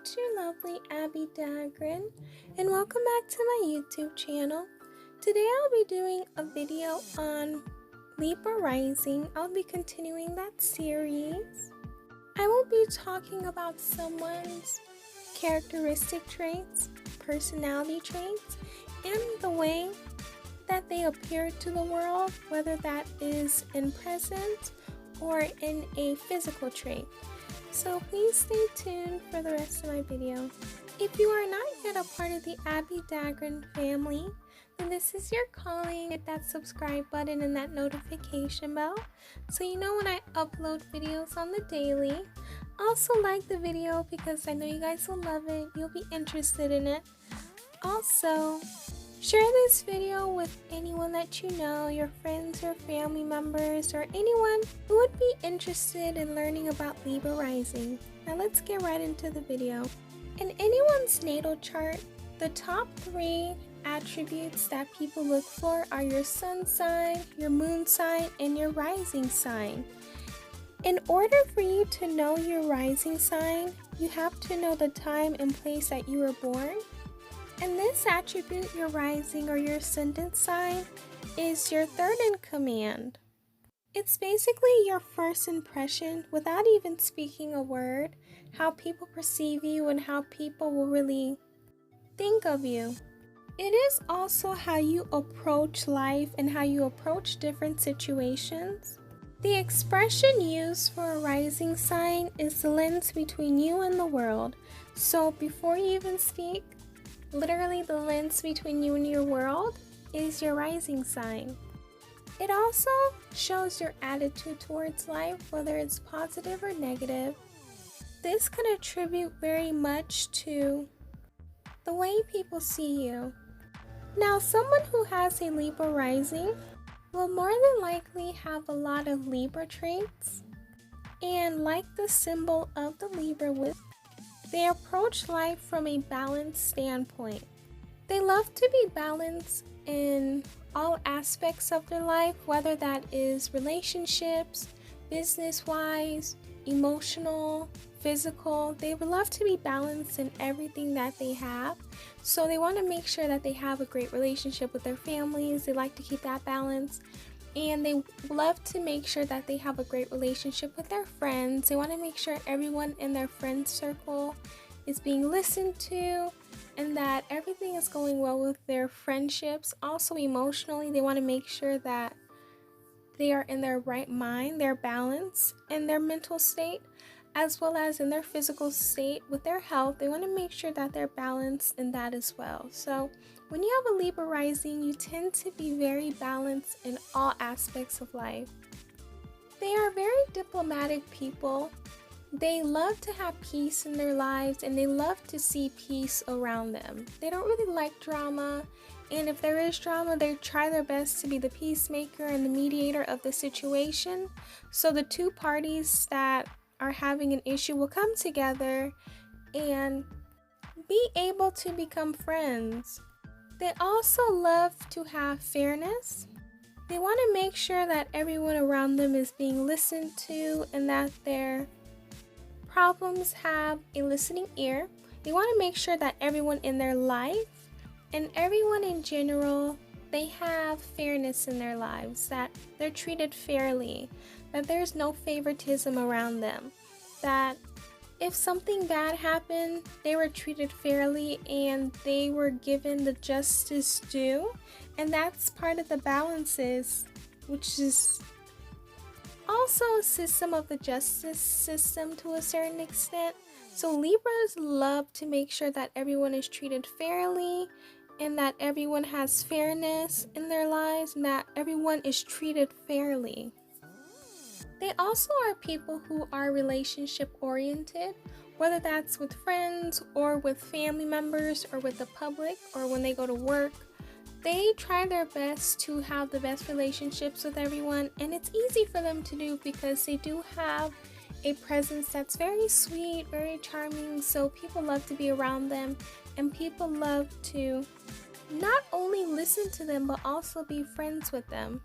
it's your lovely Abbie Dagrin, and welcome back to my YouTube channel. Today I'll be doing a video on Libra Rising. I'll be continuing that series. I will be talking about someone's characteristic traits, personality traits, and the way that they appear to the world, whether that is in present or in a physical trait. So please stay tuned for the rest of my video. If you are not yet a part of the Abbie Dagrin family, then this is your calling. Hit that subscribe button and that notification bell so you know when I upload videos on the daily. Also like the video because I know you guys will love it. You'll be interested in it. Also, share this video with anyone that you know, your friends or family members, or anyone who would be interested in learning about Libra Rising. Now let's get right into the video. In anyone's natal chart, the top 3 attributes that people look for are your sun sign, your moon sign, and your rising sign. In order for you to know your rising sign, you have to know the time and place that you were born. And this attribute, your rising or your ascendant sign, is your third in command. It's basically your first impression, without even speaking a word, how people perceive you and how people will really think of you. It is also how you approach life and how you approach different situations. The expression used for a rising sign is the lens between you and the world. So before you even speak, literally the lens between you and your world is your rising sign. It also shows your attitude towards life, whether it's positive or negative. This can attribute very much to the way people see you. Now, someone who has a Libra rising will more than likely have a lot of Libra traits, and like the symbol of the Libra with, they approach life from a balanced standpoint. They love to be balanced in all aspects of their life, whether that is relationships, business-wise, emotional, physical. They would love to be balanced in everything that they have. So they want to make sure that they have a great relationship with their families. They like to keep that balance. And they love to make sure that they have a great relationship with their friends. They want to make sure everyone in their friend circle is being listened to and that everything is going well with their friendships. Also emotionally, they want to make sure that they are in their right mind, their balance, and their mental state, as well as in their physical state with their health. They want to make sure that they're balanced in that as well. So when you have a Libra rising, you tend to be very balanced in all aspects of life. They are very diplomatic people. They love to have peace in their lives and they love to see peace around them. They don't really like drama, and if there is drama, they try their best to be the peacemaker and the mediator of the situation. So the two parties that are having an issue will come together and be able to become friends. They also love to have fairness. They want to make sure that everyone around them is being listened to and that their problems have a listening ear. They want to make sure that everyone in their life and everyone in general, they have fairness in their lives, that they're treated fairly, that there's no favoritism around them, that if something bad happened, they were treated fairly and they were given the justice due. And that's part of the balances, which is also a system of the justice system to a certain extent. So Libras love to make sure that everyone is treated fairly and that everyone has fairness in their lives and that everyone is treated fairly. They also are people who are relationship oriented, whether that's with friends or with family members or with the public or when they go to work. They try their best to have the best relationships with everyone, and it's easy for them to do because they do have a presence that's very sweet, very charming, so people love to be around them and people love to not only listen to them but also be friends with them.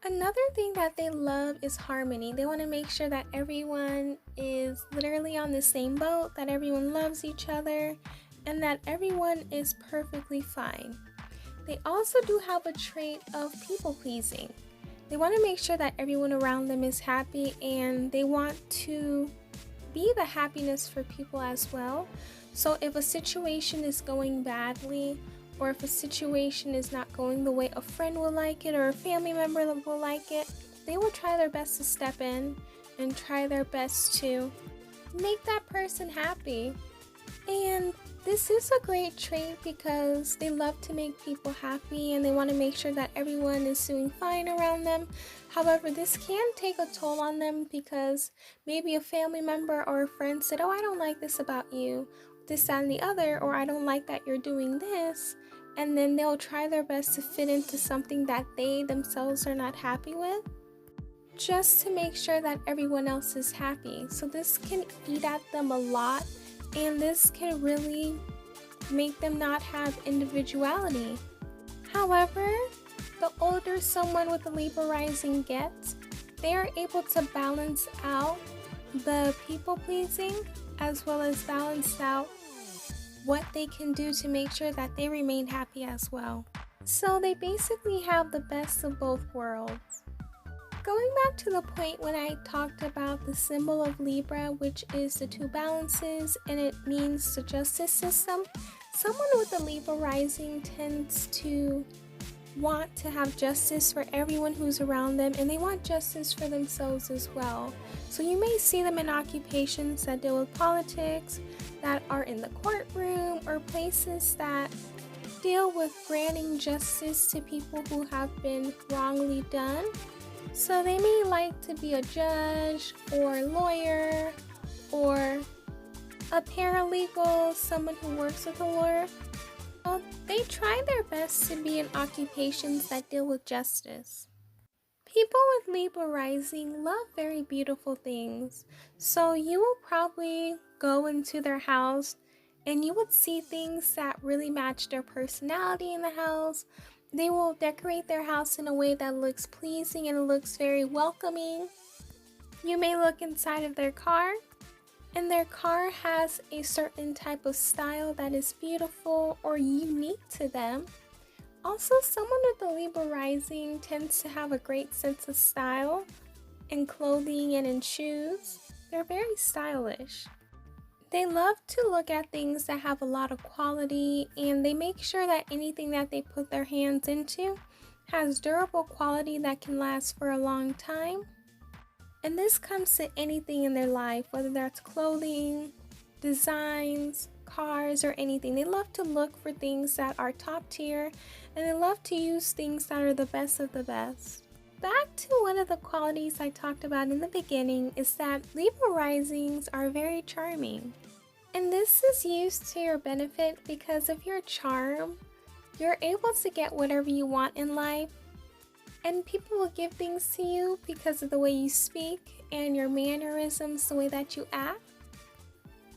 Another thing that they love is harmony. They want to make sure that everyone is literally on the same boat, that everyone loves each other, and that everyone is perfectly fine. They also do have a trait of people pleasing. They want to make sure that everyone around them is happy, and they want to be the happiness for people as well. So if a situation is going badly, or if a situation is not going the way a friend will like it or a family member will like it, they will try their best to step in and try their best to make that person happy. And this is a great trait because they love to make people happy and they want to make sure that everyone is doing fine around them. However, this can take a toll on them because maybe a family member or a friend said, "Oh, I don't like this about you, this, that, and the other," or "I don't like that you're doing this." And then they'll try their best to fit into something that they themselves are not happy with, just to make sure that everyone else is happy. So this can eat at them a lot, and this can really make them not have individuality. However, the older someone with a Libra rising gets, they are able to balance out the people pleasing as well as balance out what they can do to make sure that they remain happy as well. So they basically have the best of both worlds. Going back to the point when I talked about the symbol of Libra, which is the two balances, and it means the justice system, someone with a Libra rising tends to want to have justice for everyone who's around them, and they want justice for themselves as well. So you may see them in occupations that deal with politics, that are in the courtroom, or places that deal with granting justice to people who have been wrongly done. So they may like to be a judge or a lawyer or a paralegal, someone who works with a lawyer. Well, they try their best to be in occupations that deal with justice. People with Libra rising love very beautiful things. So you will probably go into their house and you would see things that really match their personality in the house. They will decorate their house in a way that looks pleasing and looks very welcoming. You may look inside of their car, and their car has a certain type of style that is beautiful or unique to them. Also, someone with a Libra rising tends to have a great sense of style in clothing and in shoes. They're very stylish. They love to look at things that have a lot of quality, and they make sure that anything that they put their hands into has durable quality that can last for a long time. And this comes to anything in their life, whether that's clothing, designs, cars, or anything. They love to look for things that are top tier, and they love to use things that are the best of the best. Back to one of the qualities I talked about in the beginning is that Libra risings are very charming. And this is used to your benefit because of your charm. You're able to get whatever you want in life, and people will give things to you because of the way you speak and your mannerisms, the way that you act.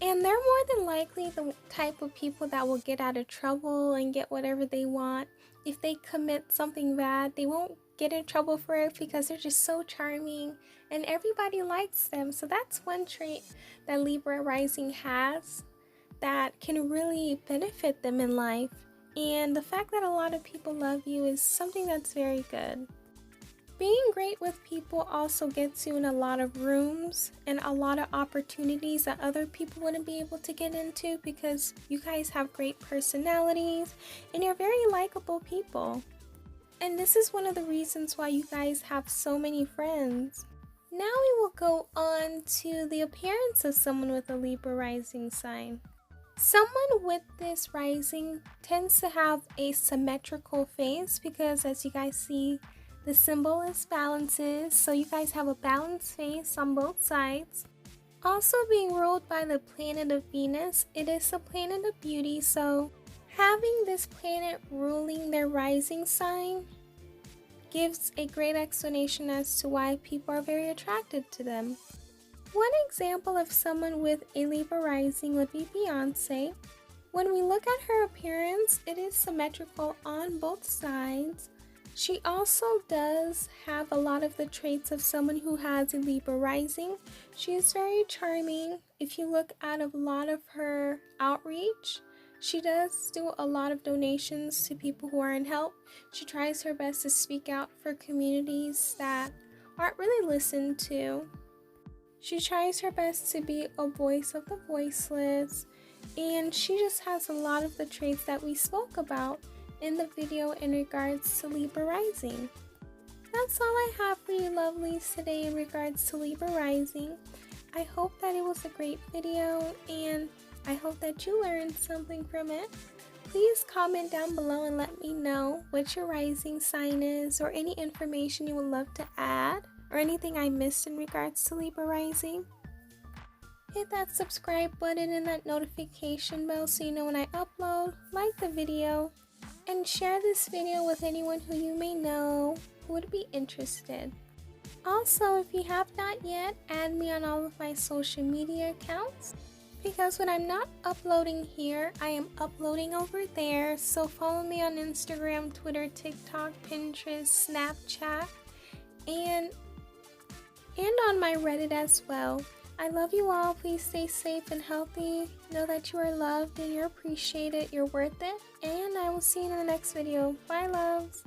And they're more than likely the type of people that will get out of trouble and get whatever they want. If they commit something bad, they won't get in trouble for it because they're just so charming and everybody likes them. So that's one trait that Libra rising has that can really benefit them in life. And the fact that a lot of people love you is something that's very good. Being great with people also gets you in a lot of rooms and a lot of opportunities that other people wouldn't be able to get into because you guys have great personalities and you're very likable people. And this is one of the reasons why you guys have so many friends. Now we will go on to the appearance of someone with a Libra rising sign. Someone with this rising tends to have a symmetrical face because, as you guys see, the symbol is balances, so you guys have a balanced face on both sides. Also being ruled by the planet of Venus, it is a planet of beauty, so having this planet ruling their rising sign gives a great explanation as to why people are very attracted to them. One example of someone with a Libra rising would be Beyonce. When we look at her appearance, it is symmetrical on both sides. She also does have a lot of the traits of someone who has a Libra rising. She is very charming. If you look at a lot of her outreach, she does do a lot of donations to people who are in help. She tries her best to speak out for communities that aren't really listened to. She tries her best to be a voice of the voiceless, and she just has a lot of the traits that we spoke about in the video in regards to Libra Rising. That's all I have for you lovelies today in regards to Libra Rising. I hope that it was a great video, and I hope that you learned something from it. Please comment down below and let me know what your rising sign is, or any information you would love to add, or anything I missed in regards to Libra Rising. Hit that subscribe button and that notification bell so you know when I upload, like the video, and share this video with anyone who you may know who would be interested. Also, if you have not yet, add me on all of my social media accounts, because when I'm not uploading here, I am uploading over there. So follow me on Instagram, Twitter, TikTok, Pinterest, Snapchat, and on my Reddit as well. I love you all. Please stay safe and healthy. Know that you are loved and you're appreciated. You're worth it. And I will see you in the next video. Bye, loves.